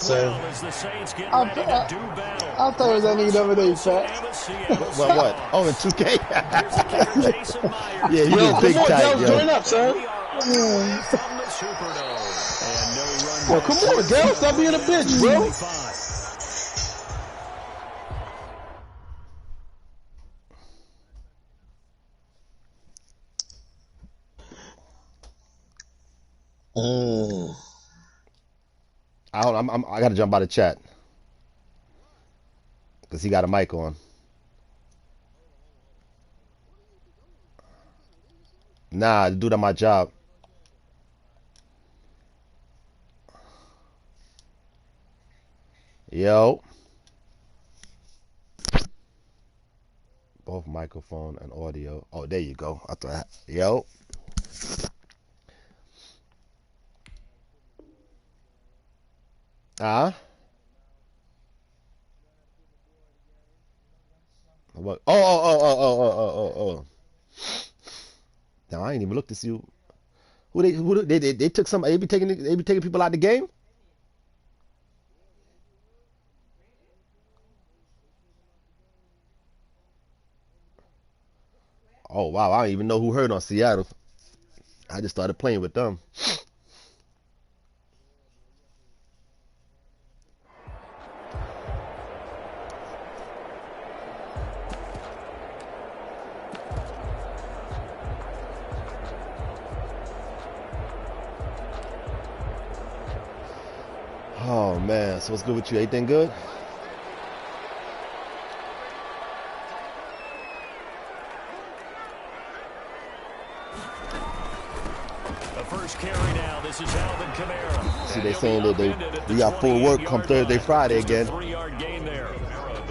So, I thought it was that nigga the other day, Phats. What? Oh, in 2K? Yeah, he Yo, was big come on, tight, Dell, yo. join up, son. Yo, come on, Dell, stop being a bitch, bro. I gotta jump out of chat because he got a mic on. Nah, the dude at my job. Yo. Both microphone and audio. Oh, there you go. I thought, yo. What? Oh. Now I ain't even looked to see who they took some. They be taking people out the game. Oh wow, I don't even know who hurt on Seattle. I just started playing with them. Oh man, so what's good with you? Anything good? The first carry now. This is Alvin Kamara. See, they saying that we got full work come Thursday, Friday again.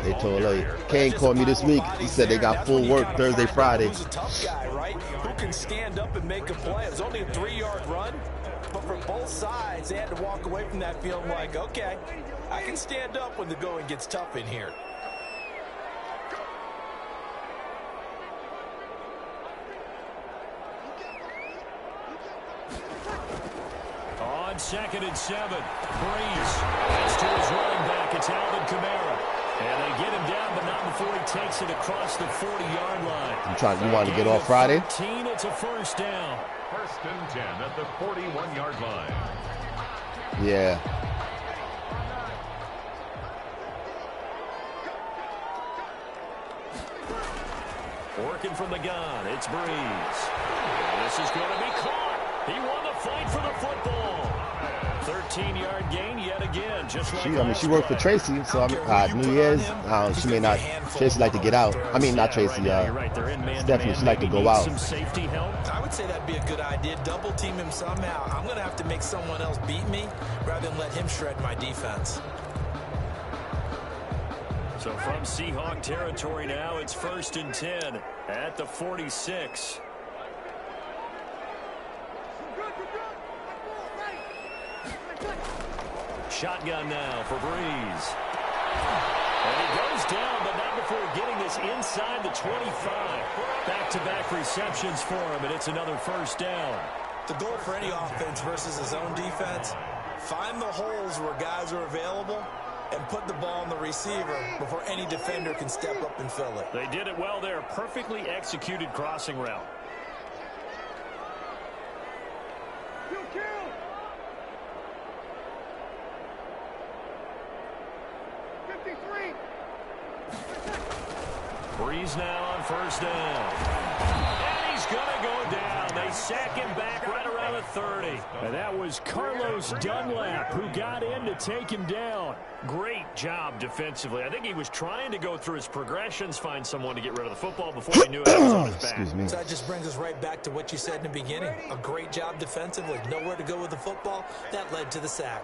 They told Kane called me this week. He said they got full work Thursday, Friday. Who's a tough guy, right? Who can stand up and make a play? It was only a 3-yard run, but for both sides, they had to walk away from that feeling like, okay, I can stand up when the going gets tough in here. On 2nd and 7, Breeze. That's to his running back. It's Alvin Kamara. And they get him down, but not before he takes it across the 40-yard line. You want to get off Friday? 13, it's a first down. First and 10 at the 41-yard line. Yeah. Working from the gun, it's Breeze. This is going to be caught. He won the fight for the football. 13-yard gain yet again. Just like she worked for Tracy, so New Year's, she may not. Tracy like to get out. I mean, not Tracy. Stephanie, she like to go out. Some safety help. I would say that'd be a good idea. Double team him somehow. I'm going to have to make someone else beat me rather than let him shred my defense. So from Seahawk territory now, it's 1st and 10 at the 46. Shotgun now for Breeze. And he goes down, but not before getting this inside the 25. Back-to-back receptions for him, and it's another first down. The goal for any offense versus his own defense, find the holes where guys are available and put the ball on the receiver before any defender can step up and fill it. They did it well there. Perfectly executed crossing route. Breeze now on first down. And he's going to go down. They sack him back right around the 30. And that was Carlos Dunlap who got in to take him down. Great job defensively. I think he was trying to go through his progressions, find someone to get rid of the football before he knew it was on his back. Excuse me. So that just brings us right back to what you said in the beginning. A great job defensively. Nowhere to go with the football. That led to the sack.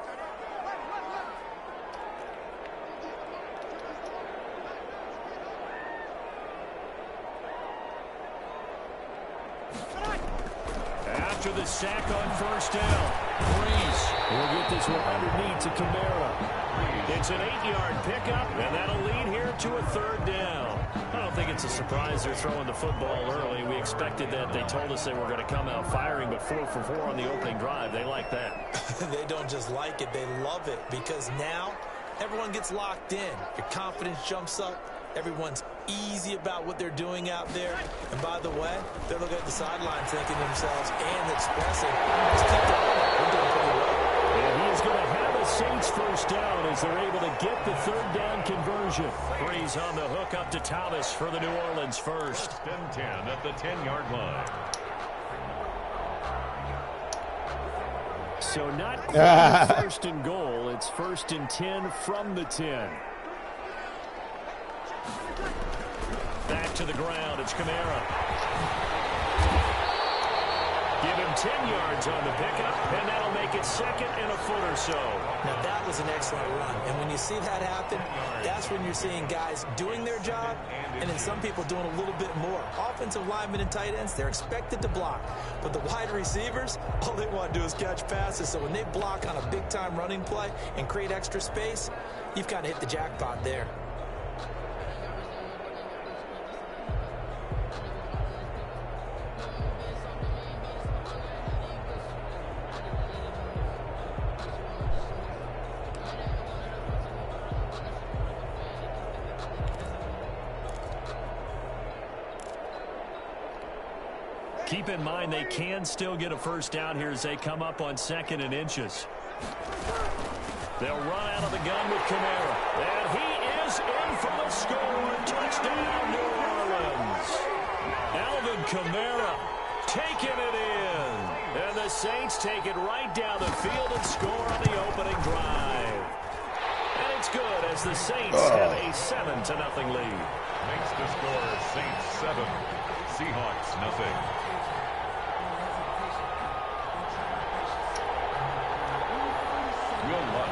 After the sack on first down, Breeze will get this one underneath to Kamara. It's an 8-yard pickup, and that'll lead here to a 3rd down. I don't think it's a surprise they're throwing the football early. We expected that. They told us they were going to come out firing, but 4 for 4 on the opening drive. They like that. They don't just like it, they love it, because now everyone gets locked in. Your confidence jumps up. Everyone's easy about what they're doing out there. And by the way, they're looking at the sideline thinking to themselves and expressing, let's keep going. We're doing pretty well. And he is going to have a Saints first down as they're able to get the 3rd down conversion. Breeze on the hook up to Thomas for the New Orleans first. 1st and 10 at the 10-yard line. So not quite 1st and goal. It's 1st and 10 from the 10. Back to the ground. It's Kamara. Give him 10 yards on the pickup, and that'll make it 2nd and a foot or so. Now, that was an excellent run. And when you see that happen, that's when you're seeing guys doing their job and then some people doing a little bit more. Offensive linemen and tight ends, they're expected to block. But the wide receivers, all they want to do is catch passes. So when they block on a big-time running play and create extra space, you've kind of hit the jackpot there. Keep in mind they can still get a first down here as they come up on 2nd and inches. They'll run out of the gun with Kamara. And he is in for the score. Touchdown, New Orleans. Alvin Kamara taking it in. And the Saints take it right down the field and score on the opening drive. And it's good as the Saints have a 7-0 lead. Makes the score Saints 7, Seahawks nothing.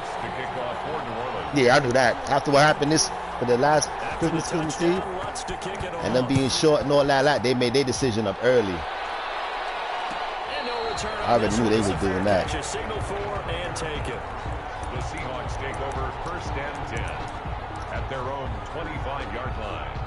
To kick off for New Orleans. Yeah, I knew that. After what happened for the last Christmas Eve, and them being short and all that, they made their decision up early. I already knew they were doing that. Signal for and take it. The Seahawks take over 1st and 10 at their own 25-yard line.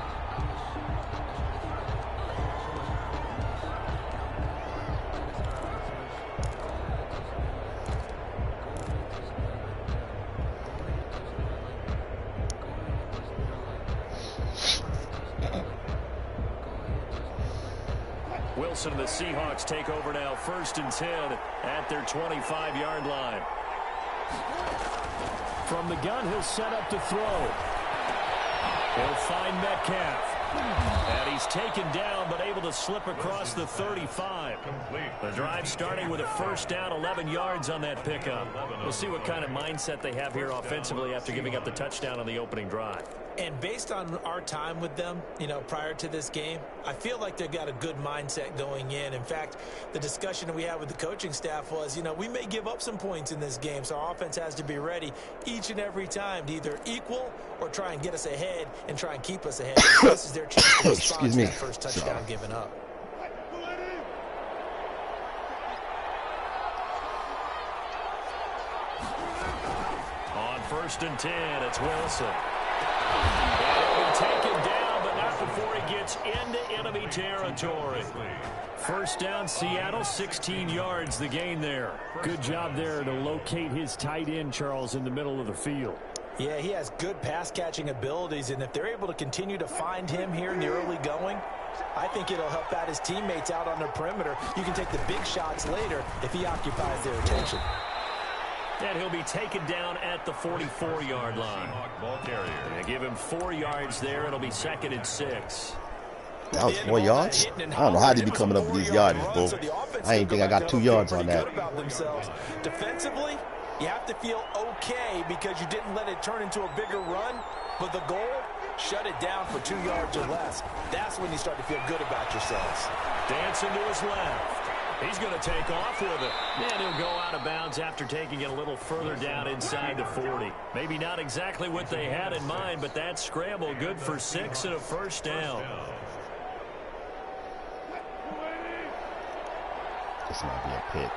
Wilson and the Seahawks take over now 1st and 10 at their 25-yard line. From the gun, he'll set up to throw. He'll find Metcalf. And he's taken down, but able to slip across the 35. The drive starting with a first down, 11 yards on that pickup. We'll see what kind of mindset they have here offensively after giving up the touchdown on the opening drive. And based on our time with them, prior to this game, I feel like they've got a good mindset going in. In fact, the discussion we had with the coaching staff was, we may give up some points in this game, so our offense has to be ready each and every time to either equal or try and get us ahead and try and keep us ahead. This is their chance to respond to that first touchdown given up. On 1st and 10, it's Wilson. And taken down, but not before he gets into enemy territory. First down, Seattle, 16 yards the gain there. Good job there to locate his tight end, Charles, in the middle of the field. Yeah, he has good pass-catching abilities, and if they're able to continue to find him here in the early going, I think it'll help out his teammates out on the perimeter. You can take the big shots later if he occupies their attention. And he'll be taken down at the 44-yard line. They give him 4 yards there. It'll be 2nd and 6. That was 4 yards? I don't know how they be coming up with these yards, bro. I ain't think I got 2 yards on that. Defensively, you have to feel okay because you didn't let it turn into a bigger run. But the goal, shut it down for 2 yards or less. That's when you start to feel good about yourselves. Dancing to his left. He's going to take off with it. And he'll go out of bounds after taking it a little further down inside the 40. Maybe not exactly what they had in mind, but that scramble good for 6 and a first down. This might be a pick.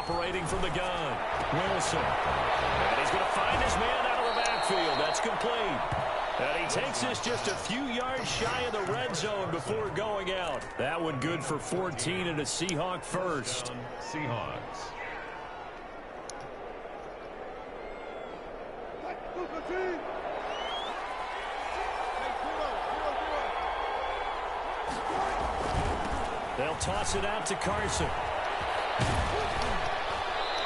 operating from the gun. Wilson. And he's going to find his man out of the backfield. That's complete. And he takes this just a few yards shy of the red zone before going out. That one good for 14 and a Seahawk first. Seahawks. They'll toss it out to Carson.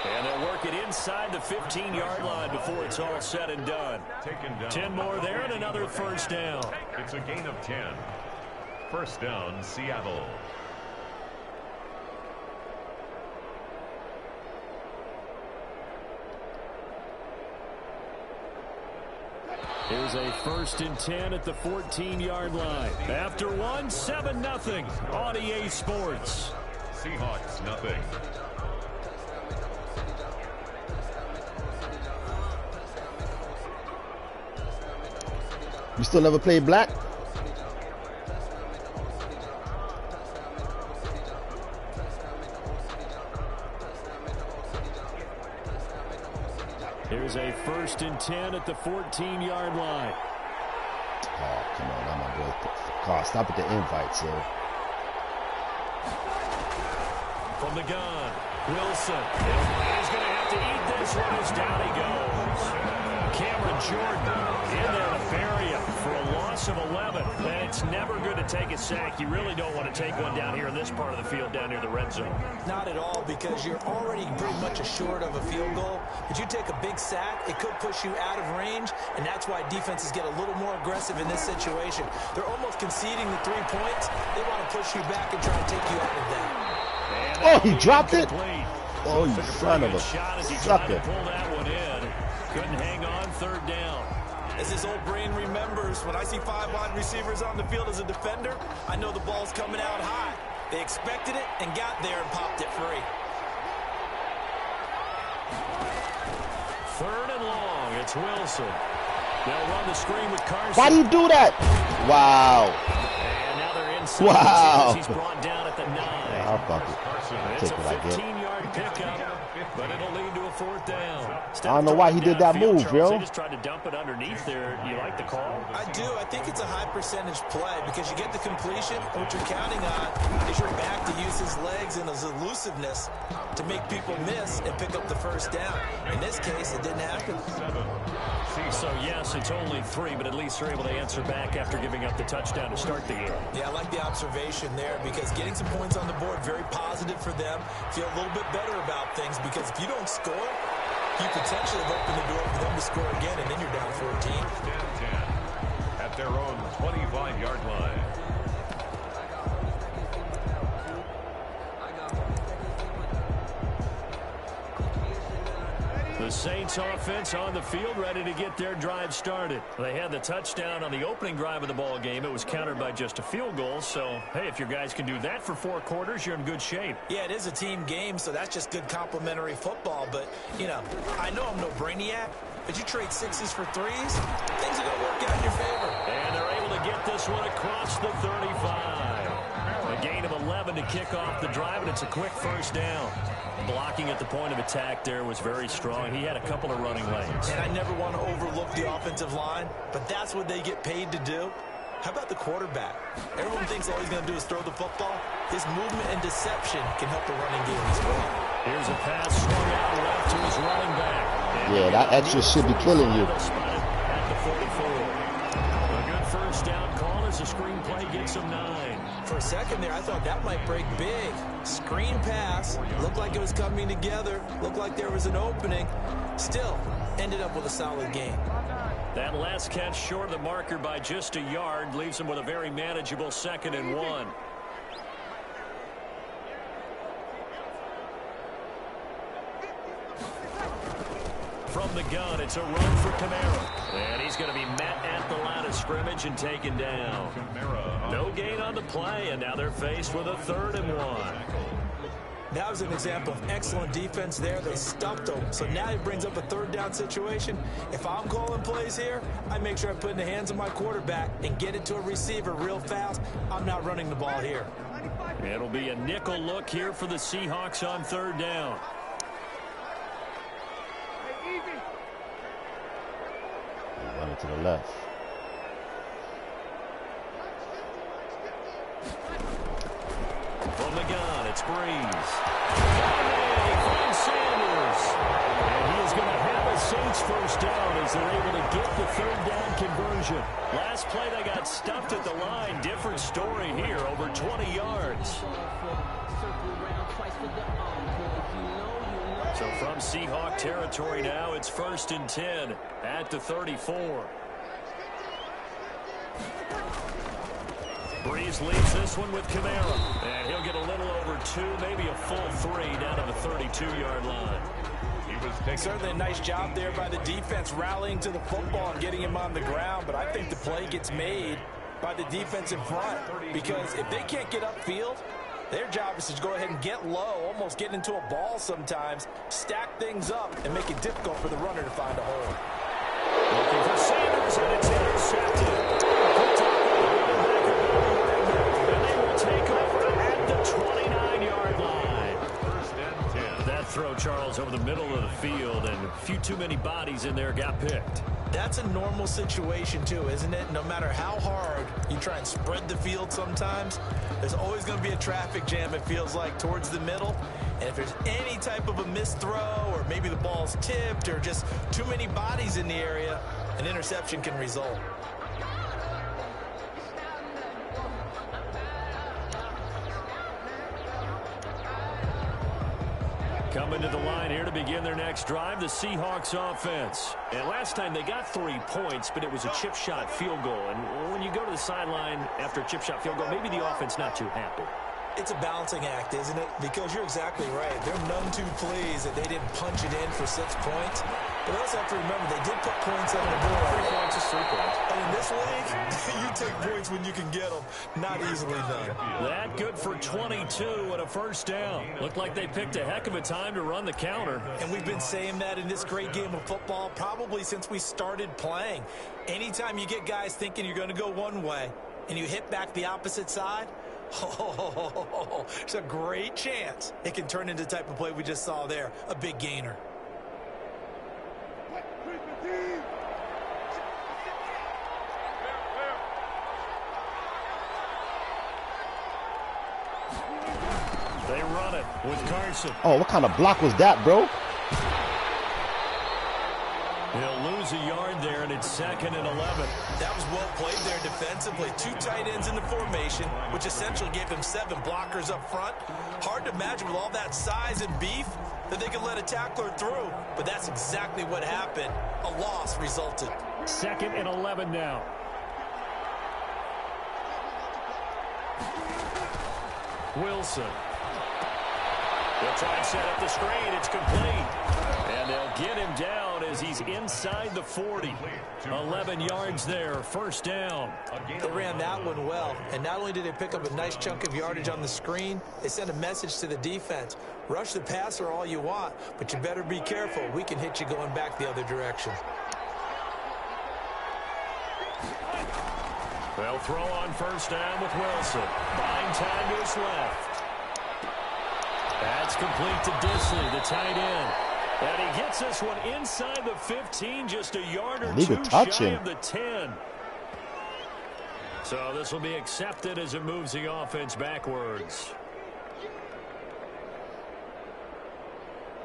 And they'll work it inside the 15-yard line before it's all said and done. 10 more there and another first down. It's a gain of 10. First down, Seattle. Here's a 1st and 10 at the 14-yard line. After one, 7-0 on EA Sports. Seahawks, nothing. You still never played black? Here's a 1st and 10 at the 14-yard line. Oh, come on, I'm my boy. Carl, stop at the invite, sir. From the gun, Wilson. He's going to have to eat this one as down he goes. Cameron Jordan in there to bury him for a loss of 11. And it's never good to take a sack. You really don't want to take one down here in this part of the field down near the red zone. Not at all, because you're already pretty much assured of a field goal. But you take a big sack, it could push you out of range, and that's why defenses get a little more aggressive in this situation. They're almost conceding the 3 points. They want to push you back and try to take you out of that. Oh, he dropped it? Complete. Oh, you son of a sucker. Pull that one in. Couldn't hang on, 3rd down. As his old brain remembers, when I see 5 wide receivers on the field as a defender, I know the ball's coming out high. They expected it and got there and popped it free. 3rd and long. It's Wilson. They'll run the screen with Carson. Why do you do that? Wow. And now they're inside. Wow. He's brought down at the 9. Yeah, I'll fuck it. I'll It's take a what I get. 15-yard pickup, but it'll lead to a 4th down. I don't know why he did that move, Charles, yo. They just tried to dump it underneath there. You like the call? I do. I think it's a high percentage play because you get the completion. And what you're counting on is your back to use his legs and his elusiveness to make people miss and pick up the 1st down. In this case, it didn't happen. So, yes, it's only 3, but at least they're able to answer back after giving up the touchdown to start the game. Yeah, I like the observation there because getting some points on the board, very positive for them. Feel a little bit better about things because if you don't score, you potentially have opened the door for them to score again, and then you're down 14. At their own 25-yard line. The Saints offense on the field, ready to get their drive started. They had the touchdown on the opening drive of the ball game. It was countered by just a field goal. So, hey, if your guys can do that for 4 quarters, you're in good shape. Yeah, it is a team game, so that's just good complimentary football. But, you know, I know I'm no brainiac, but you trade 6s for 3s, things are going to work out in your favor. And they're able to get this one across the 35. A gain of 11 to kick off the drive, and it's a quick 1st down. Blocking at the point of attack there was very strong. He had a couple of running lanes. And I never want to overlook the offensive line, but that's what they get paid to do. How about the quarterback? Everyone thinks all he's going to do is throw the football. His movement and deception can help the running game as well. Here's a pass swung out left to his running back. And Yeah, that extra should be killing you. At the 44. A good 1st down call as the screenplay gets him 9. For a second there, I thought that might break big. Screen pass, looked like it was coming together, looked like there was an opening. Still, ended up with a solid game. That last catch short of the marker by just a yard leaves him with a very manageable 2nd and 1. From the gun, it's a run for Kamara. And he's going to be met at the line of scrimmage and taken down. No gain on the play, and now they're faced with a 3rd and 1. That was an example of excellent defense there. They stuffed them. So now he brings up a 3rd down situation. If I'm calling plays here, I make sure I put it in the hands of my quarterback and get it to a receiver real fast. I'm not running the ball here. It'll be a nickel look here for the Seahawks on 3rd down. Running to the left. From the gun, it's Breeze. He finds Sanders. And he is going to have a Saints first down as they're able to get the third down conversion. Last play, they got stuffed at the line. Different story here, over 20 yards. So from Seahawk territory now, it's 1st and 10 at the 34. Breeze leads this one with Kamara. And he'll get a little over 2, maybe a full 3 down to the 32-yard line. Certainly a nice job there by the defense rallying to the football and getting him on the ground. But I think the play gets made by the defense in front. Because if they can't get upfield, their job is to go ahead and get low, almost get into a ball sometimes, stack things up, and make it difficult for the runner to find a hole. Looking for Sanders, and it's intercepted. And they will take over at the 29-yard line. 1st and 10. That throw, Charles, over the middle of the field, and a few too many bodies in there got picked. That's a normal situation, too, isn't it? No matter how hard you try and spread the field sometimes, there's always going to be a traffic jam, it feels like, towards the middle. And if there's any type of a missed throw or maybe the ball's tipped or just too many bodies in the area, an interception can result. Coming to the line here to begin their next drive, the Seahawks offense. And last time they got 3 points, but it was a chip shot field goal. And when you go to the sideline after a chip shot field goal, maybe the offense not too happy. It's a balancing act, isn't it? Because you're exactly right. They're none too pleased that they didn't punch it in for 6 points. But also have to remember, they did put points on the board. 3 points is 3 points. And in this league, you take points when you can get them. Not easily done. That good for 22 and a first down. Looked like they picked a heck of a time to run the counter. And we've been saying that in this great game of football probably since we started playing. Anytime you get guys thinking you're going to go one way and you hit back the opposite side, it's a great chance it can turn into the type of play we just saw there, a big gainer. They run it with Carson. Oh, what kind of block was that, bro? He'll lose a yard there, and it's 2nd and 11. That was well played there defensively. 2 tight ends in the formation, which essentially gave them 7 blockers up front. Hard to imagine with all that size and beef that they could let a tackler through. But that's exactly what happened. A loss resulted. 2nd and 11 now. Wilson. They'll try and set up the screen. It's complete. And they'll get him down as he's inside the 40. 11 yards there, first down. They ran that one well. And not only did they pick up a nice chunk of yardage on the screen, they sent a message to the defense. Rush the passer all you want, but you better be careful. We can hit you going back the other direction. They'll throw on first down with Wilson. Buying time to his left. That's complete to Disley, the tight end. And he gets this one inside the 15, just a yard or two shy of the 10. So this will be accepted as it moves the offense backwards.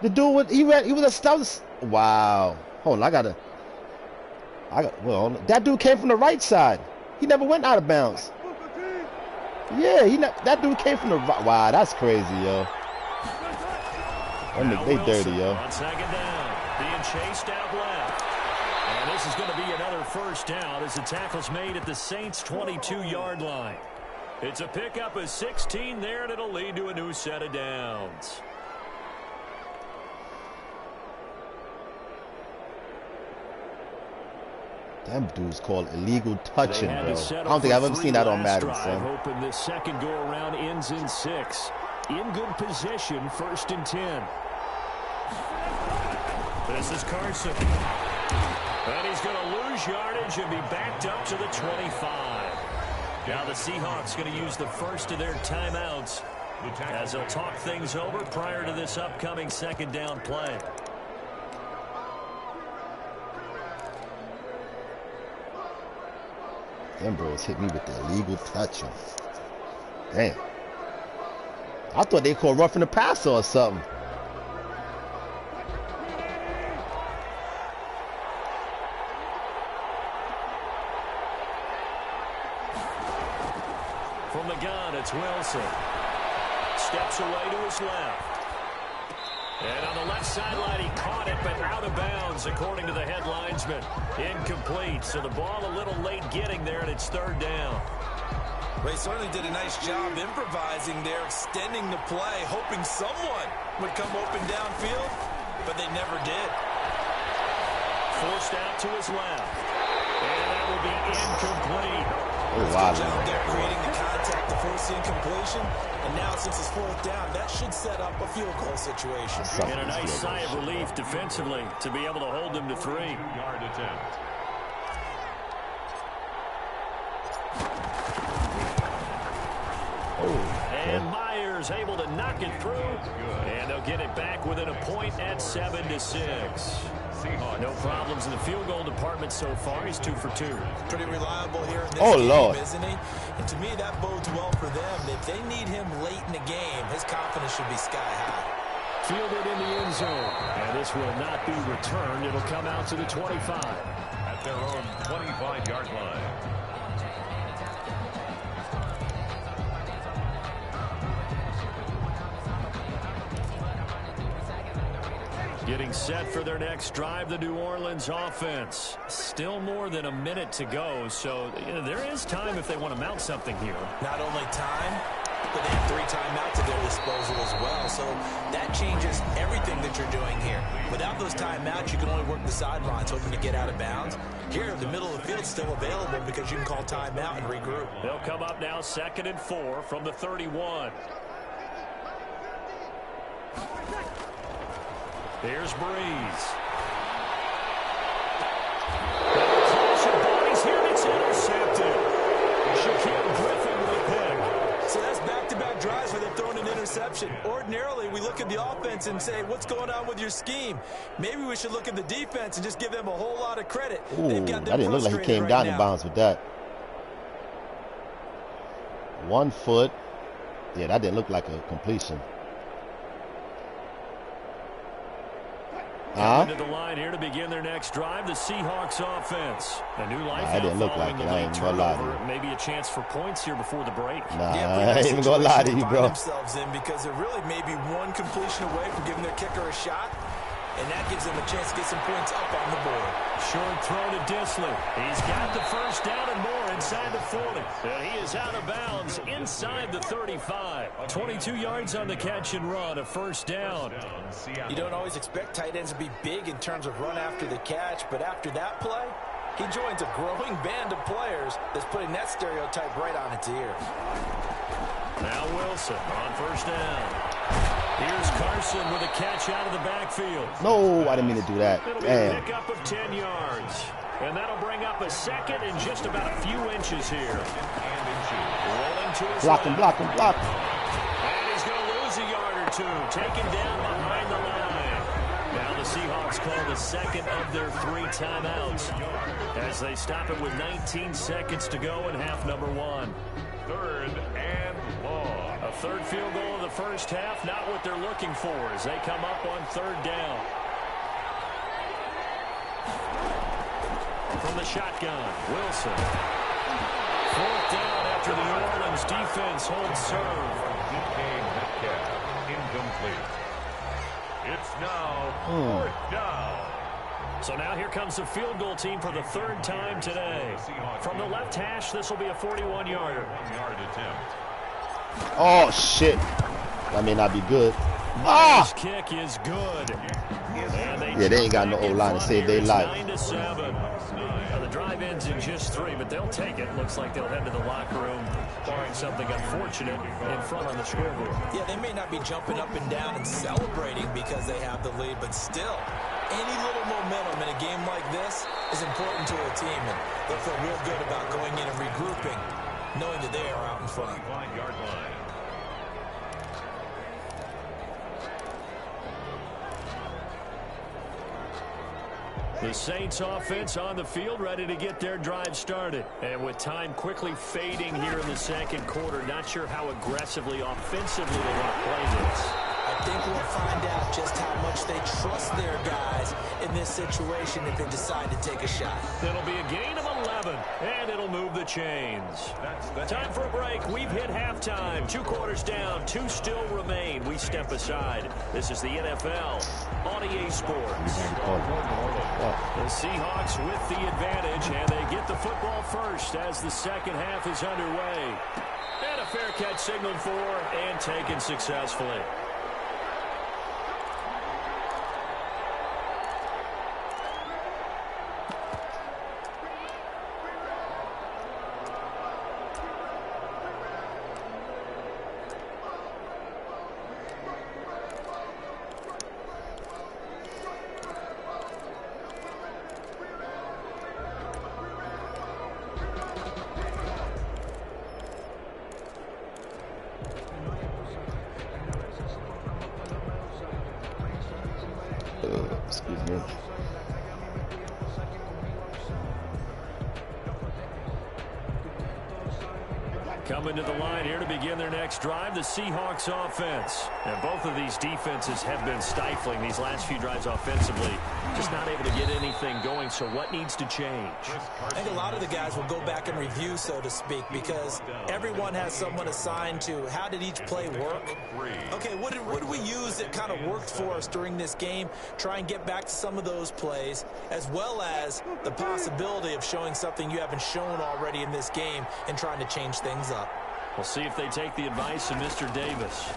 The dude, he was a stout. Wow. Hold on, well, that dude came from the right side. He never went out of bounds. Yeah, that dude came from the right. Wow, that's crazy, yo. They dirty, yo. On 2nd down, being chased out left. And this is going to be another first down as the tackle's made at the Saints' 22-yard line. It's a pickup of 16 there, and it'll lead to a new set of downs. Them dudes called illegal touching, bro. I don't think I've ever seen that on Madden, son. Hoping this second go-around ends in 6. In good position, 1st and 10. This is Carson. And he's going to lose yardage and be backed up to the 25. Now the Seahawks going to use the first of their timeouts as they'll talk things over prior to this upcoming 2nd down play. Ambrose hit me with the illegal touch. Damn. I thought they called roughing the passer or something. From the gun, it's Wilson. Steps away to his left. And on the left sideline, he caught it, but out of bounds, according to the head linesman. Incomplete, so the ball a little late getting there, and it's third down. They certainly did a nice job improvising there, extending the play, hoping someone would come open downfield, but they never did. Forced out to his left. And that will be incomplete. Oh, wow. Good job there creating the contact to force the incompletion. And now, since it's fourth down, that should set up a field goal situation. And a nice sigh of relief defensively to be able to hold them to 3-yard attempt. And Myers able to knock it through. And they'll get it back within a point at 7-6. No problems in the field goal department so far. He's 2 for 2. Pretty reliable here in this game, Lord. Isn't he? And to me, that bodes well for them. If they need him late in the game, his confidence should be sky high. Fielded in the end zone. And this will not be returned. It'll come out to the 25. At their own 25-yard line. Getting set for their next drive, the New Orleans offense. Still more than a minute to go, so there is time if they want to mount something here. Not only time, but they have 3 timeouts at their disposal as well, so that changes everything that you're doing here. Without those timeouts, you can only work the sidelines, hoping to get out of bounds. Here, the middle of the field's still available because you can call timeout and regroup. They'll come up now 2nd and 4 from the 31. Here's Breeze. Bodies here, and it's intercepted. Shaquille Griffin with a pick. So that's back-to-back drives where they're throwing an interception. Ordinarily, we look at the offense and say, what's going on with your scheme? Maybe we should look at the defense and just give them a whole lot of credit. Ooh, that didn't look like he came down in bounds with that. 1 foot. Yeah, that didn't look like a completion. Into the line here to begin their next drive, the Seahawks offense. A new life I didn't look like it. I ain't gonna lie to you. Maybe a chance for points here before the break. Nah, I ain't even gonna lie to you, bro. Themselves in because they're really maybe 1 completion away from giving their kicker a shot, and that gives them a chance to get some points up on the board. Short throw to Disley. He's got the first down and more inside the 40. And he is out of bounds inside the 35. 22 yards on the catch and run, a first down. You don't always expect tight ends to be big in terms of run after the catch, but after that play, he joins a growing band of players that's putting that stereotype right on its ear. Now Wilson on first down. Here's Carson with a catch out of the backfield. No, I didn't mean to do that. It'll be a pickup of 10 yards. And that'll bring up a second and just about a few inches here. Rolling to his block him. And he's going to lose a yard or 2. Taken down behind the line. Now the Seahawks call the second of their 3 timeouts as they stop it with 19 seconds to go in half number 1. 3rd and long. A 3rd field goal of the first half, not what they're looking for as they come up on 3rd down. From the shotgun, Wilson. 4th down after the New Orleans defense holds serve. DK Metcalf, incomplete. It's now 4th down. So now here comes the field goal team for the 3rd time today. From the left hash, this will be a 41-yarder. 1-yard attempt. Oh, shit. That may not be good. This kick is good. Yeah, they ain't got no O-line to save their life. 9-7. The drive ends in just 3, but they'll take it. Looks like they'll head to the locker room, barring something unfortunate in front on the scoreboard. Yeah, they may not be jumping up and down and celebrating because they have the lead, but still, any little momentum in a game like this is important to a team, and they'll feel real good about going in and regrouping, knowing that they are out in front. 5-yard line. The Saints offense on the field, ready to get their drive started. And with time quickly fading here in the second quarter, not sure how aggressively, offensively they want to play this. I think we'll find out just how much they trust their guys in this situation if they decide to take a shot. It'll be a gain of 11, and it'll move the chains. Time for a break. We've hit halftime. 2 quarters down. 2 still remain. We step aside. This is the NFL on EA Sports. The Seahawks with the advantage, and they get the football first as the second half is underway. And a fair catch signaled for and taken successfully. Excuse me. Coming to the line here to begin their next drive, the Seahawks offense. And both of these defenses have been stifling these last few drives offensively. Just not able to get anything going, so what needs to change? I think a lot of the guys will go back and review, so to speak, because everyone has someone assigned to how did each play work. Okay, what did we use that kind of worked for us during this game? Try and get back to some of those plays, as well as the possibility of showing something you haven't shown already in this game and trying to change things up. We'll see if they take the advice of Mr. Davis.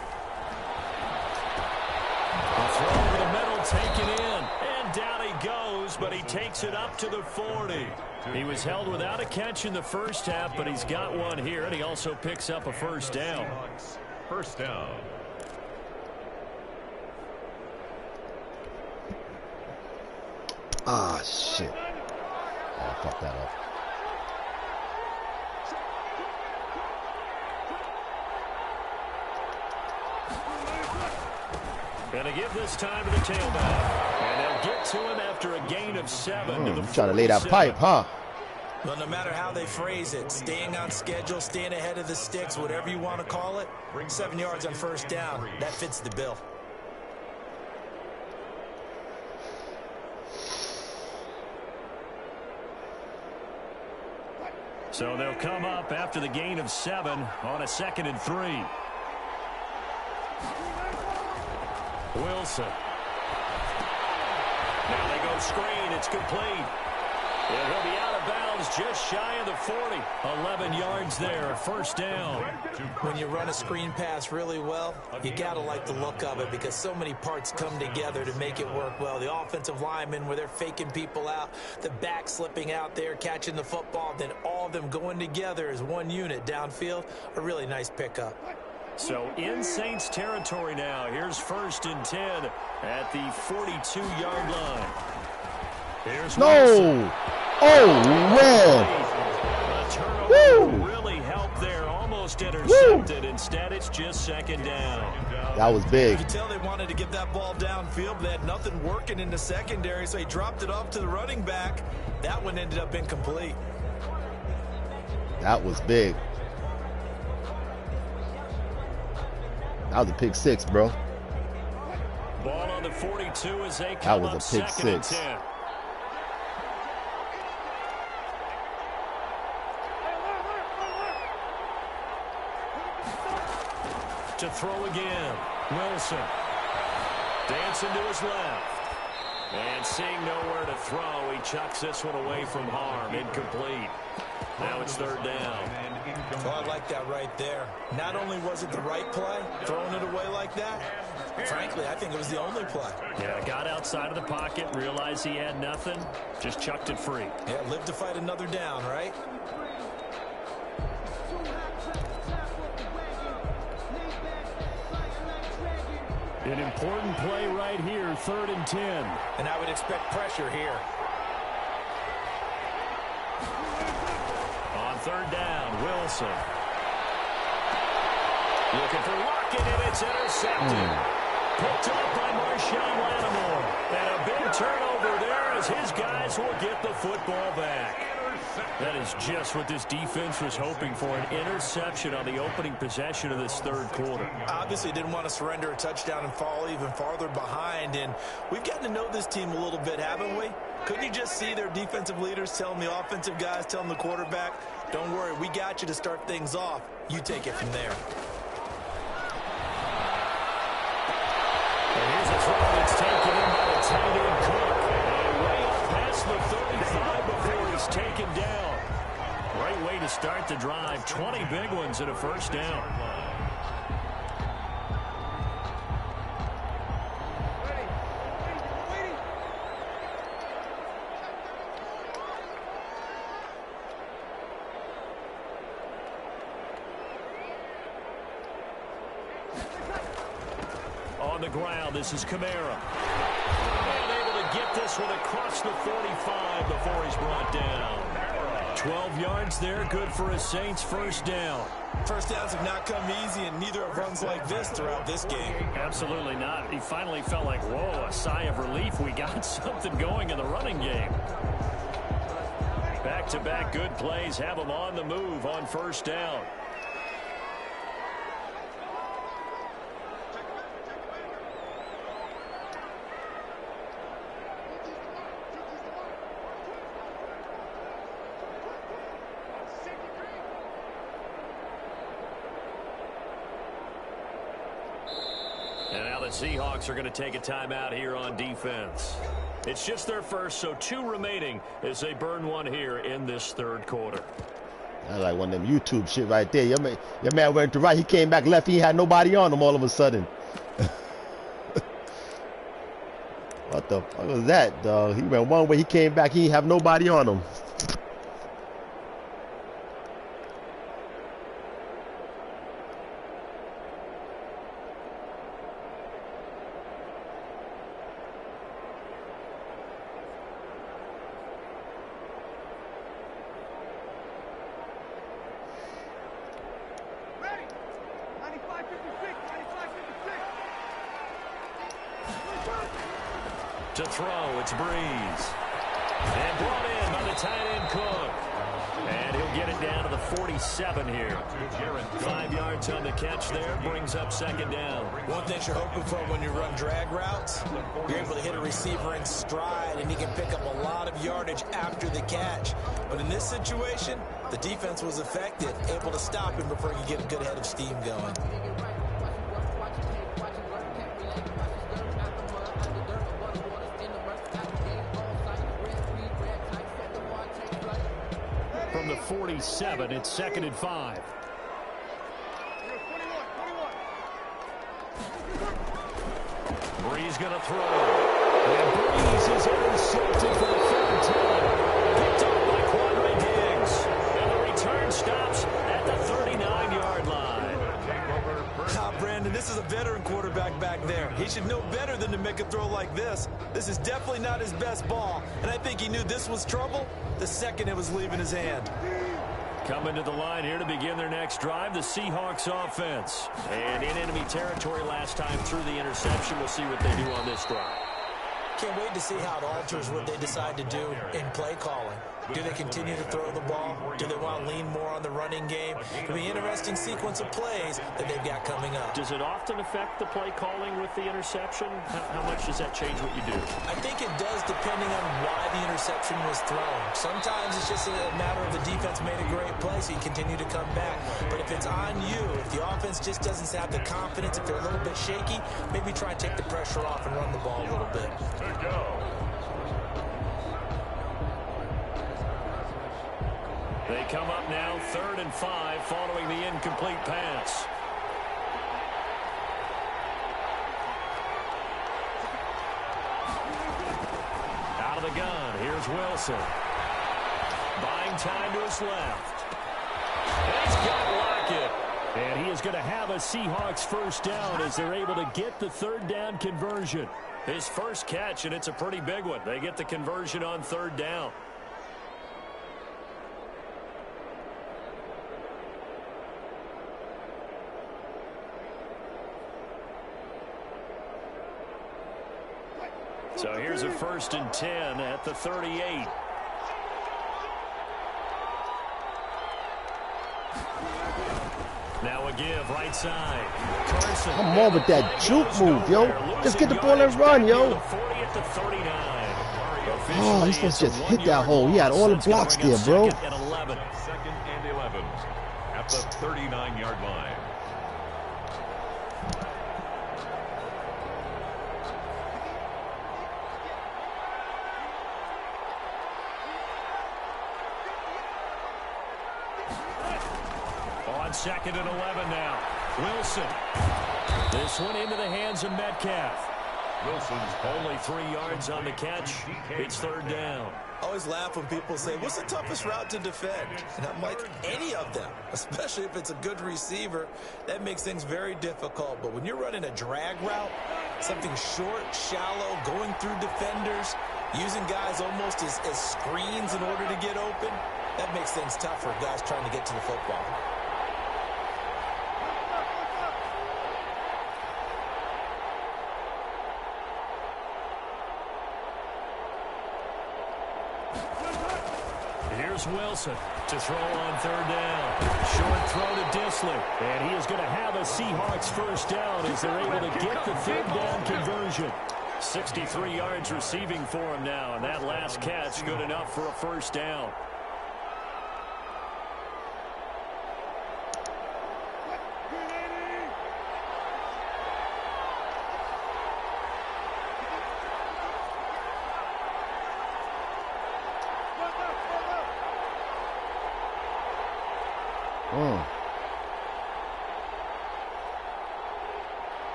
A throw over the middle, taken in, and down he goes, but he takes it up to the 40. He was held without a catch in the first half, but he's got one here, and he also picks up a first down. First down. Ah, shit. Oh, I fucked that up. Gonna give this time to the tailback. And they'll get to him after a gain of 7 to the 47. Trying to lay that pipe, huh? Well, no matter how they phrase it, staying on schedule, staying ahead of the sticks, whatever you want to call it, 7 yards on first down, that fits the bill. So they'll come up after the gain of 7 on a 2nd and 3. Wilson. Now they go screen. It's complete. And he'll be out of bounds just shy of the 40. 11 yards there. First down. When you run a screen pass really well, you got to like the look of it because so many parts come together to make it work well. The offensive linemen where they're faking people out, the back slipping out there, catching the football, then all of them going together as one unit downfield. A really nice pickup. So in Saints territory now. Here's 1st and 10 at the 42-yard line. Here's Wilson. No! Oh, man! A turnover really helped there. Almost intercepted. Woo! Instead, it's just 2nd down. That was big. You could tell they wanted to get that ball downfield, but they had nothing working in the secondary, so he dropped it off to the running back. That one ended up incomplete. That was big. That was a pick 6, bro. Ball on the 42 as they come that was a pick 6. To throw again. Wilson. Dancing to his left. And seeing nowhere to throw, he chucks this one away from harm. Incomplete. Now it's 3rd down. Well, I like that right there. Not only was it the right play, throwing it away like that, frankly, I think it was the only play. Yeah, got outside of the pocket, realized he had nothing, just chucked it free. Yeah, live to fight another down, right? An important play right here, 3rd and 10. And I would expect pressure here. On 3rd down, Wilson. Looking for Lockett, and it's intercepted. Picked up by Marshawn Lattimore. And a big turnover there as as his guys will get the football back. That is just what this defense was hoping for, an interception on the opening possession of this third quarter. Obviously didn't want to surrender a touchdown and fall even farther behind, and we've gotten to know this team a little bit, haven't we? Couldn't you just see their defensive leaders telling the offensive guys, telling the quarterback, don't worry, we got you to start things off. You take it from there. And here's a throw that's taken in by the tight end Cook. And way up past the 35 before he's taken down. Great way to start the drive. 20 big ones and a first down. On the ground, this is Kamara. And able to get this one across the 45 before he's brought down. 12 yards there, good for a Saints first down. First downs have not come easy, and neither have runs like this throughout this game. Absolutely not. He finally felt like, whoa, a sigh of relief. We got something going in the running game. Back-to-back good plays have him on the move on first down. And now the Seahawks are going to take a timeout here on defense. It's just their first, so 2 remaining as they burn one here in this third quarter. That's like one of them YouTube shit right there. Your man went to right, he came back left, he had nobody on him all of a sudden. What the fuck was that, dog? He went one way, he came back, he didn't have nobody on him. To throw, it's Breeze. And brought in by the tight end Cook. And he'll get it down to the 47 here. 5 yards on the catch there, brings up second down. One thing you're hoping for when you run drag routes, you're able to hit a receiver in stride, and he can pick up a lot of yardage after the catch. But in this situation, the defense was effective, able to stop him before he could get a good head of steam going. From the 47, it's 2nd and 5. Breeze going to throw. And Breeze is intercepted for the 3rd time. Picked up by Quandre Diggs. And the return stops at the 39-yard line. Brandon, this is a veteran quarterback back there. He should know better than to make a throw like this. This is definitely not his best ball, and I think he knew this was trouble the second it was leaving his hand. Coming to the line here to begin their next drive, the Seahawks offense. And in enemy territory last time through the interception. We'll see what they do on this drive. Can't wait to see how it alters what they decide to do in play calling. Do they continue to throw the ball? Do they want to lean more on the running game? It'll be an interesting sequence of plays that they've got coming up. Does it often affect the play calling with the interception? How much does that change what you do? I think it does, depending on why the interception was thrown. Sometimes it's just a matter of the defense made a great play, so you continue to come back. But if it's on you, if the offense just doesn't have the confidence, if they're a little bit shaky, maybe try and take the pressure off and run the ball a little bit. They come up now 3rd and 5 following the incomplete pass. Out of the gun, here's Wilson. Buying time to his left. And he's got Lockett. And he is going to have a Seahawks first down as they're able to get the 3rd down conversion. His first catch, and it's a pretty big one. They get the conversion on 3rd down. So here's a 1st and 10 at the 38. Now a give right side. Carson. Come on with that juke move, yo. Just get the ball and run, yo. Oh, he's supposed to just hit that hole. He had all the blocks there, bro. 2nd and 11 at the 39-yard line. On 2nd and 11 now. Wilson. This one into the hands of Metcalf. Wilson's only 3 yards on the catch. It's 3rd down. I always laugh when people say, what's the toughest route to defend? And I'm like, any of them, especially if it's a good receiver. That makes things very difficult. But when you're running a drag route, something short, shallow, going through defenders, using guys almost as screens in order to get open, that makes things tough for guys trying to get to the football. Here's Wilson to throw on 3rd down. Short throw to Dissler. And he is going to have a Seahawks 1st down as they're able to get the 3rd down conversion. 63 yards receiving for him now. And that last catch good enough for a 1st down.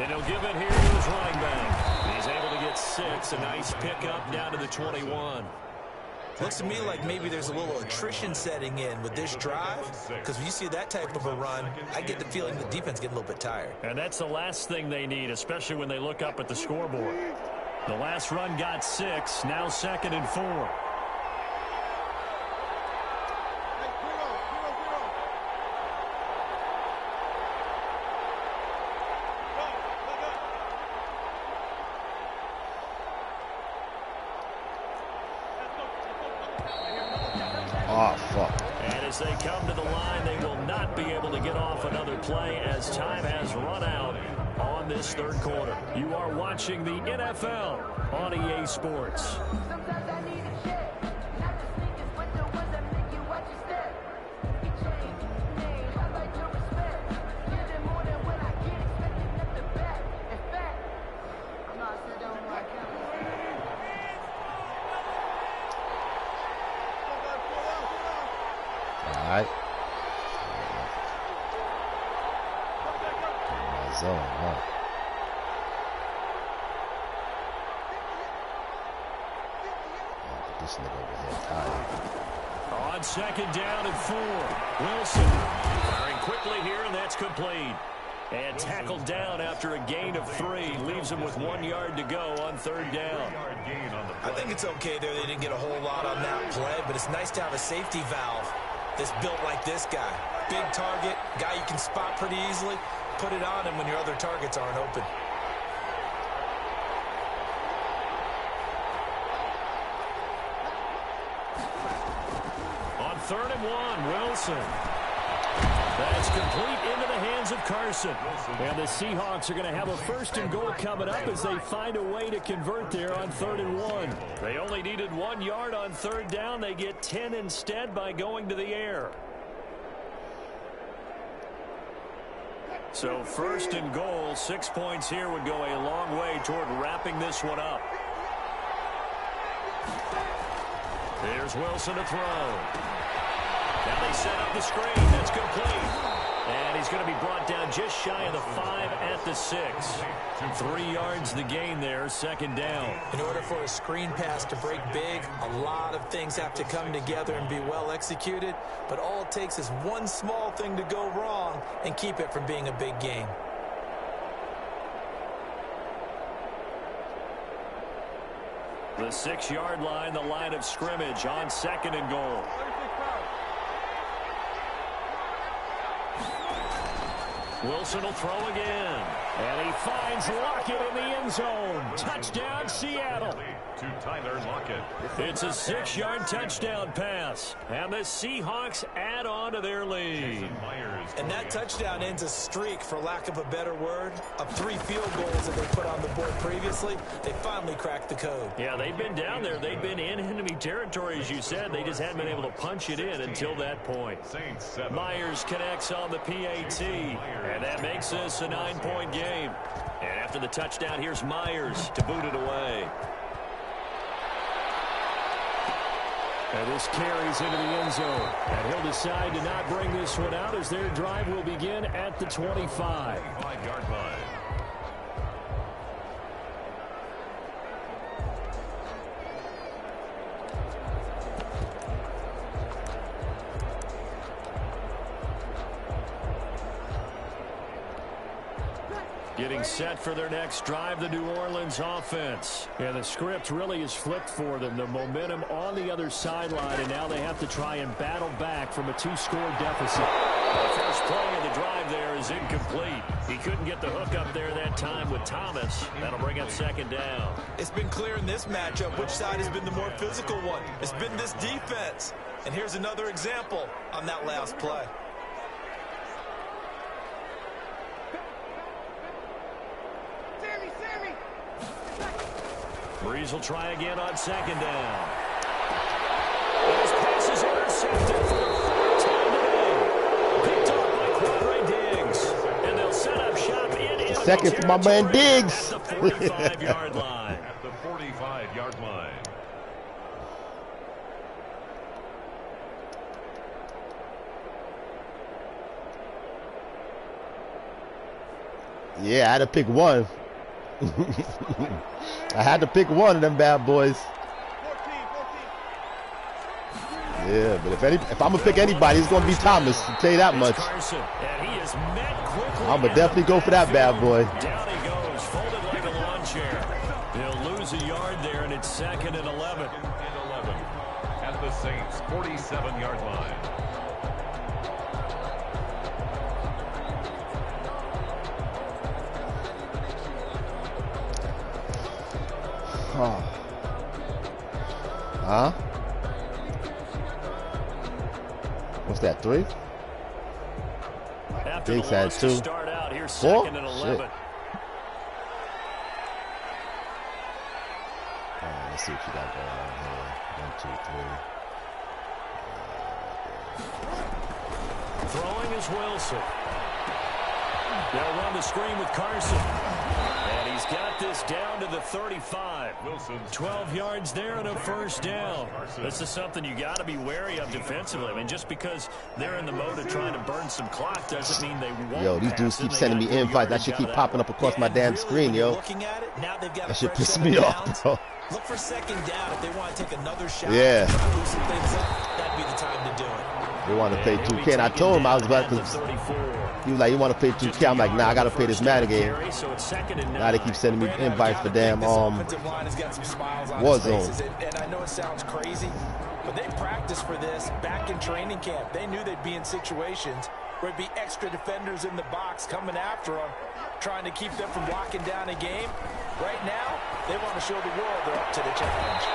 And he'll give it here to his running back. He's able to get 6. A nice pickup down to the 21. Looks to me like maybe there's a little attrition setting in with this drive, because when you see that type of a run, I get the feeling the defense getting a little bit tired. And that's the last thing they need, especially when they look up at the scoreboard. The last run got 6, now 2nd and 4. Oh, fuck. And as they come to the line, they will not be able to get off another play as time has run out on this 3rd quarter. You are watching the NFL on EA Sports. All right. Zone, huh? This nigga over here tired. On 2nd down and 4. Wilson firing quickly here, and that's complete. And tackled down after a gain of 3. Leaves him with 1 yard to go on 3rd down. I think it's okay there. They didn't get a whole lot on that play, but it's nice to have a safety valve that's built like this guy. Big target, guy you can spot pretty easily. Put it on him when your other targets aren't open. On 3rd and 1, Wilson. That's complete into the hands of Carson. And the Seahawks are going to have a 1st and goal coming up as they find a way to convert there on 3rd and 1. They only needed 1 yard on 3rd down. They get 10 instead by going to the air. So 1st and goal, 6 points here would go a long way toward wrapping this one up. There's Wilson to throw. Now they set up the screen. That's complete. And he's going to be brought down just shy of the 5 at the 6. 3 yards the gain there, 2nd down. In order for a screen pass to break big, a lot of things have to come together and be well executed. But all it takes is one small thing to go wrong and keep it from being a big game. The 6-yard line, the line of scrimmage on 2nd and goal. Wilson will throw again. And he finds Lockett in the end zone. Touchdown, Seattle. To Tyler Lockett. It's a 6-yard touchdown pass. And the Seahawks add on to their lead. And that touchdown ends a streak, for lack of a better word, of 3 field goals that they put on the board previously. They finally cracked the code. Yeah, they've been down there. They've been in enemy territory, as you said. They just hadn't been able to punch it in until that point. Myers connects on the PAT. And that makes this a 9-point game. And after the touchdown, here's Myers to boot it away. And this carries into the end zone. And he'll decide to not bring this one out as their drive will begin at the 25. 25-yard line. Getting set for their next drive, the New Orleans offense. And the script really is flipped for them. The momentum on the other sideline, and now they have to try and battle back from a 2-score deficit. The first play of the drive there is incomplete. He couldn't get the hook up there that time with Thomas. That'll bring up 2nd down. It's been clear in this matchup which side has been the more physical one. It's been this defense. And here's another example on that last play. Breeze will try again on 2nd down. And his pass is intercepted for the 4th time today. Picked off by Quadre Diggs. And they'll set up shop in second for my man Diggs. At the 45-yard line. At the 45-yard line. Yeah, I had to pick one. I had to pick one of them bad boys. Yeah, but if I'm gonna pick anybody, it's gonna be Thomas. I'll tell you that much. I'm gonna definitely go for that bad boy. Down he goes, folded like a lawn chair. He'll lose a yard there, and it's 2nd and 11. At the Saints' 47-yard line. Huh? What's that, 3? Diggs had 2. 4? 2nd and 11. Shit. Let's see what you got going on here. 1, 2, 3. Throwing is Wilson. They'll run the screen with Carson. And he's got this down to the 35. Wilson. 12 yards there and a 1st down. This is something you got to be wary of defensively. I mean, just because they're in the mode of trying to burn some clock doesn't mean they won't. Yo, these dudes keep sending me invites. That shit keep popping up across my damn screen, yo. That shit pisses me off, bro. Look for 2nd down if they want to take another shot. Yeah. Try to loosen things up. That'd be the time to do it. They want to play 2K, and I told him I was about to. He was like, you want to play 2K? I'm like, nah, I got to play this Madden game. Now they keep sending me invites for damn Warzone. And I know it sounds crazy, but they practiced for this back in training camp. They knew they'd be in situations where it'd be extra defenders in the box coming after them, trying to keep them from locking down a game. Right now, they want to show the world they're up to the challenge.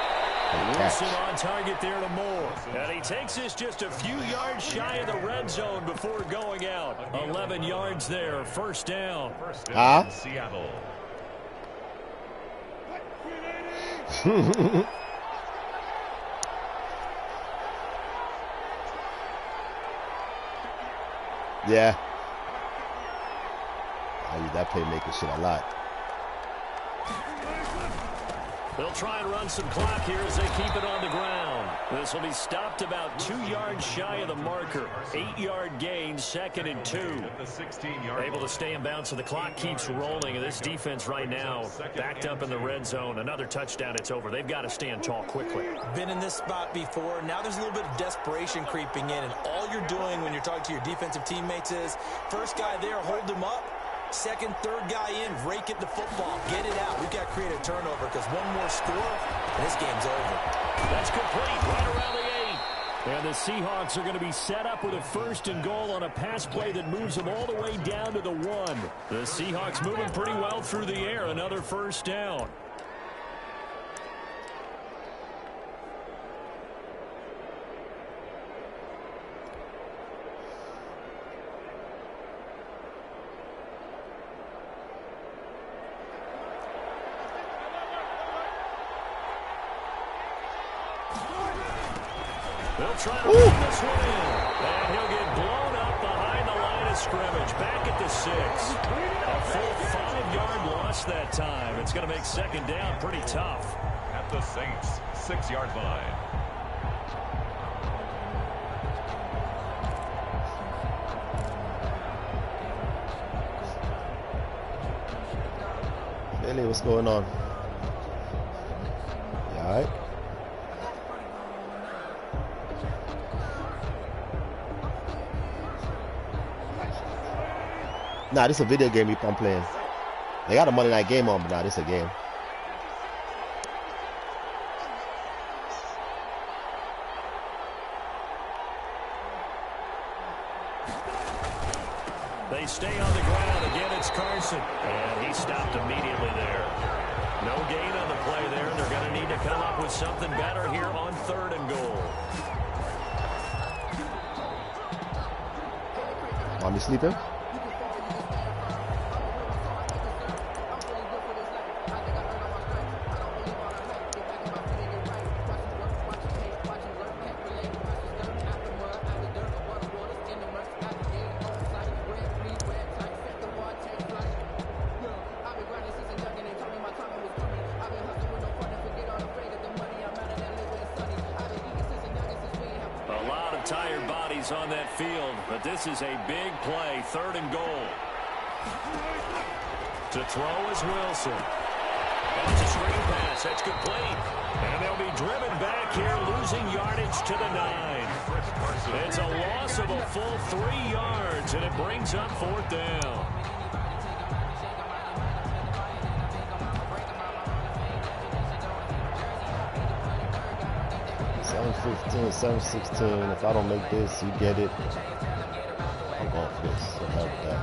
Wilson on target there to Moore. And he takes this just a few yards shy of the red zone before going out. 11 yards there, 1st down. Seattle. Yeah. I use that playmaker shit a lot. They'll try and run some clock here as they keep it on the ground. This will be stopped about 2 yards shy of the marker. 8-yard gain, 2nd and 2. Able to stay in bounds, so the clock keeps rolling. And this defense right now backed up in the red zone. Another touchdown, it's over. They've got to stand tall quickly. Been in this spot before. Now there's a little bit of desperation creeping in. And all you're doing when you're talking to your defensive teammates is, first guy there, hold him up. Second, third guy in, rake at the football. Get it out. We've got to create a turnover because one more score, and this game's over. That's complete right around the 8. And the Seahawks are going to be set up with a 1st and goal on a pass play that moves them all the way down to the 1. The Seahawks moving pretty well through the air. Another 1st down. They'll try to run this one in. And he'll get blown up behind the line of scrimmage. Back at the 6. A full 5-yard loss that time. It's going to make 2nd down pretty tough. At the Saints' 6-yard line. Billy, what's going on? You all right? Nah, this is a video game I'm playing. They got a Monday night game on, but nah, this is a game. They stay on the ground. Again, it's Carson. And he stopped immediately there. No gain on the play there. They're going to need to come up with something better here on 3rd and goal. Mommy sleeping? Tired bodies on that field, but this is a big play. 3rd and goal. To throw is Wilson. That's a screen pass. That's complete. And they'll be driven back here, losing yardage to the 9. It's a loss of a full 3 yards, and it brings up 4th down. 7-15, 7-16. If I don't make this, you get it. I'm going for this. So help that.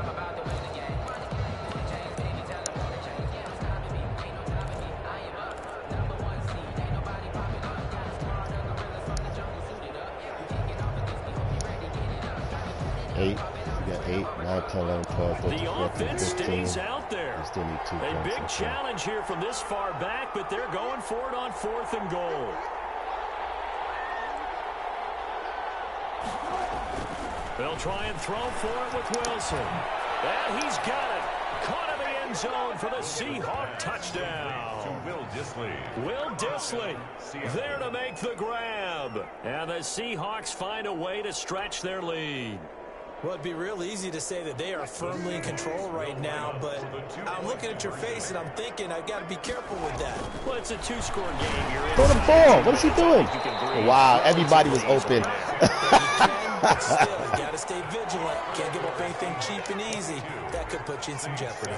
Eight. You got 8, 9, 10, 11, 12, 13, The 14, offense 15. stays out there. You still need 2 A points, big challenge here from this far back, but they're going for it on 4th and goal. They'll try and throw for it with Wilson. And he's got it. Caught in the end zone for the Seahawk touchdown. To Will Dissly. Will Dissly there to make the grab. And the Seahawks find a way to stretch their lead. Well, it'd be real easy to say that they are firmly in control right now, but I'm looking at your face and I'm thinking I've got to be careful with that. Well, it's a 2-score game. You're in. Throw the ball. What is he doing? Wow, everybody was open. But still, you got to stay vigilant. Can't give up anything cheap and easy. That could put you in some jeopardy.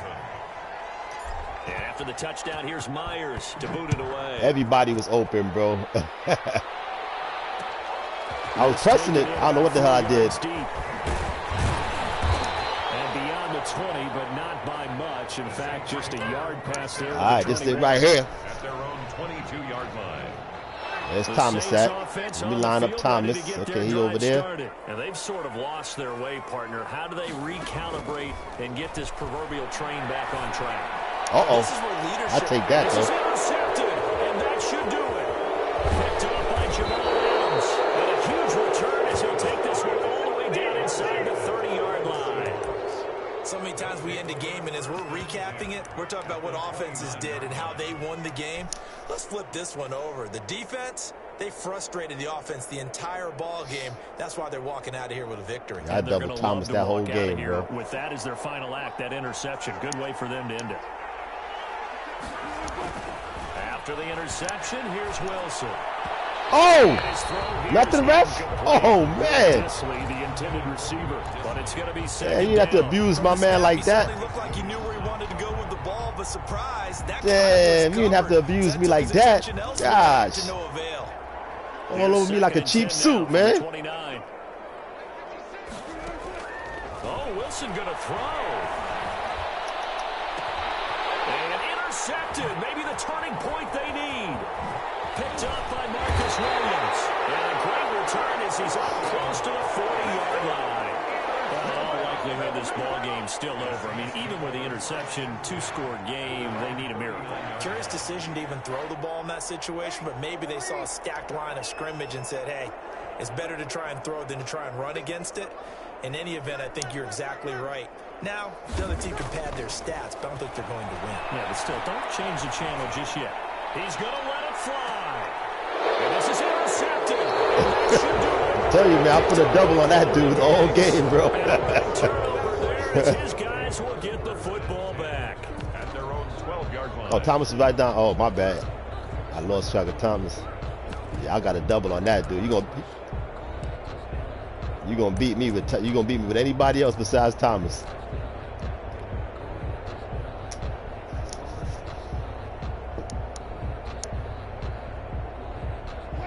And after the touchdown, here's Myers to boot it away. Everybody was open, bro. I was pressing it. I don't know what the hell I did. And beyond the 20, but not by much. In fact, just a yard pass there. All right, this thing right here. At their own 22-yard line. There's Thomas at. Let me line up Thomas. Okay, he over there. And they've sort of lost their way, partner. How do they recalibrate and get this proverbial train back on track? Uh-oh. I take that, This is though. intercepted, and that should do it. Picked up by Jamal Adams. And a huge return as he'll take this one all the way down inside the 30-yard line. So many times we end a game, and as we're recapping it, we're talking about what offenses did and how they won the game. Let's flip this one over. The defense, they frustrated the offense the entire ball game. That's why they're walking out of here with a victory. I double Thomas that whole game, bro. With that as their final act, that interception. Good way for them to end it. After the interception, here's Wilson. Oh! Not to the ref? Oh, man. The intended receiver, but it's going to be Yeah, you have to abuse my man like that. Looked like he knew where he wanted to go with the ball, but surprise, that Damn, you didn't have to abuse me like that. Gosh. To no avail. All over me like a cheap suit, man. 29. Oh, Wilson gonna throw. And intercepted. Maybe the turning point they need. Picked up by Marcus Williams. And a great return as he's up close to the 40-yard line. Well, in all likelihood, this ball game's still over. I mean, even with the interception, 2-score game, they need a miracle. Curious decision to even throw the ball in that situation, but maybe they saw a stacked line of scrimmage and said, hey, it's better to try and throw than to try and run against it. In any event, I think you're exactly right. Now, the other team can pad their stats, but I don't think they're going to win. Yeah, but still, don't change the channel just yet. He's going to let it fly. And this is intercepted. That should do it. I tell you, man, I put a double on that dude the whole game, bro. Turnover there as his guys will get the football back. At their own 12-yard line. Oh, Thomas is right down. Oh, my bad. I lost track of Thomas. Yeah, I got a double on that dude. You gonna beat me with anybody else besides Thomas.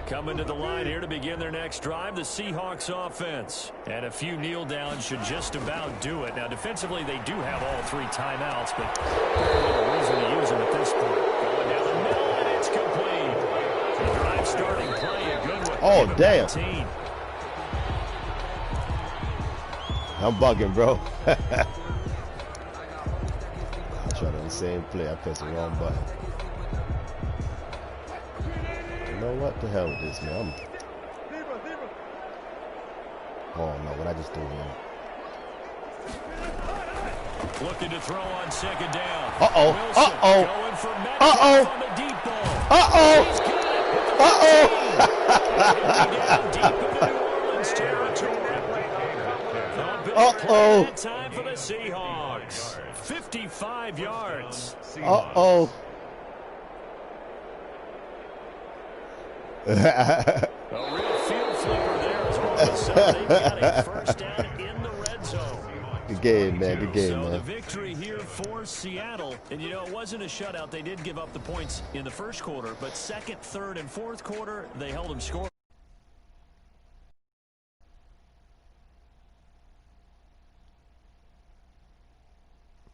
Coming to the line here to begin their next drive, the Seahawks offense. And a few kneel downs should just about do it. Now, defensively, they do have all 3 timeouts, but very little reason to use them at this point. Going down the middle, and it's complete. The drive starting play, a good one. Oh, damn. I'm bugging, bro. I tried on the same play. I pressed the wrong button. You know what? The hell with this, man. Oh, no. What I just do, man? Looking to throw on second down. Uh-oh. Wilson Uh-oh. going for Metcalf Uh-oh. on the deep ball. Uh-oh. He's got it. Uh-oh. Down deep into New Orleans territory. Uh-oh. Time for the Seahawks. 55 yards. Uh-oh. A real field flipper there as well. So they've got a first down in the red zone. Good game, man. Good game, So the man. victory here for Seattle. And, you know, it wasn't a shutout. They did give up the points in the first quarter, but second, third, and fourth quarter, they held them scoreless.